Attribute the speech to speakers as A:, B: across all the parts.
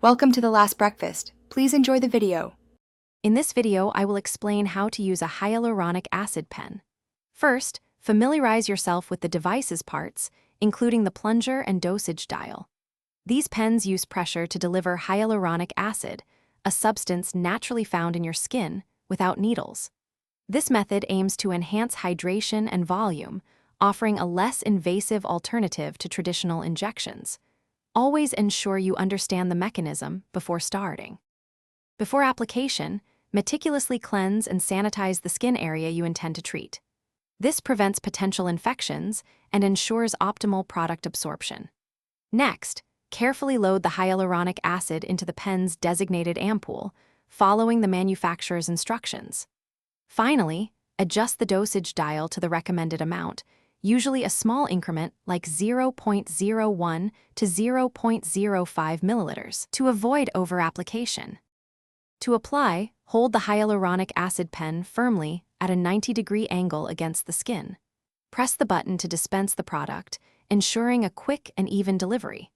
A: Welcome to The Last Breakfast. Please enjoy the video.
B: In this video, I will explain how to use a hyaluronic acid pen. First, familiarize yourself with the device's parts, including the plunger and dosage dial. These pens use pressure to deliver hyaluronic acid, a substance naturally found in your skin, without needles. This method aims to enhance hydration and volume, offering a less invasive alternative to traditional injections. Always ensure you understand the mechanism before starting. Before application, meticulously cleanse and sanitize the skin area you intend to treat. This prevents potential infections and ensures optimal product absorption. Next, carefully load the hyaluronic acid into the pen's designated ampoule, following the manufacturer's instructions. Finally, adjust the dosage dial to the recommended amount, usually a small increment like 0.01 to 0.05 milliliters, to avoid over-application. To apply, hold the hyaluronic acid pen firmly at a 90-degree angle against the skin. Press the button to dispense the product, ensuring a quick and even delivery.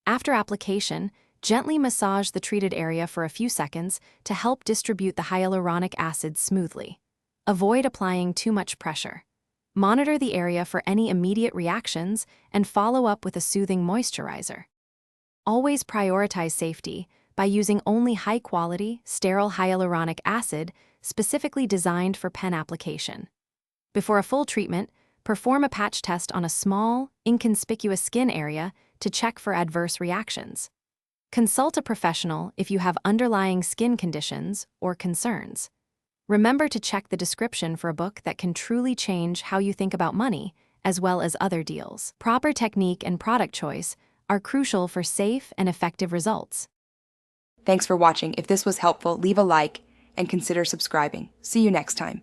B: After application, gently massage the treated area for a few seconds to help distribute the hyaluronic acid smoothly. Avoid applying too much pressure. Monitor the area for any immediate reactions and follow up with a soothing moisturizer. Always prioritize safety by using only high-quality, sterile hyaluronic acid specifically designed for pen application. Before a full treatment, perform a patch test on a small, inconspicuous skin area to check for adverse reactions. Consult a professional if you have underlying skin conditions or concerns. Remember to check the description for a book that can truly change how you think about money, as well as other deals. Proper technique and product choice are crucial for safe and effective results.
A: Thanks for watching. If this was helpful, leave a like and consider subscribing. See you next time.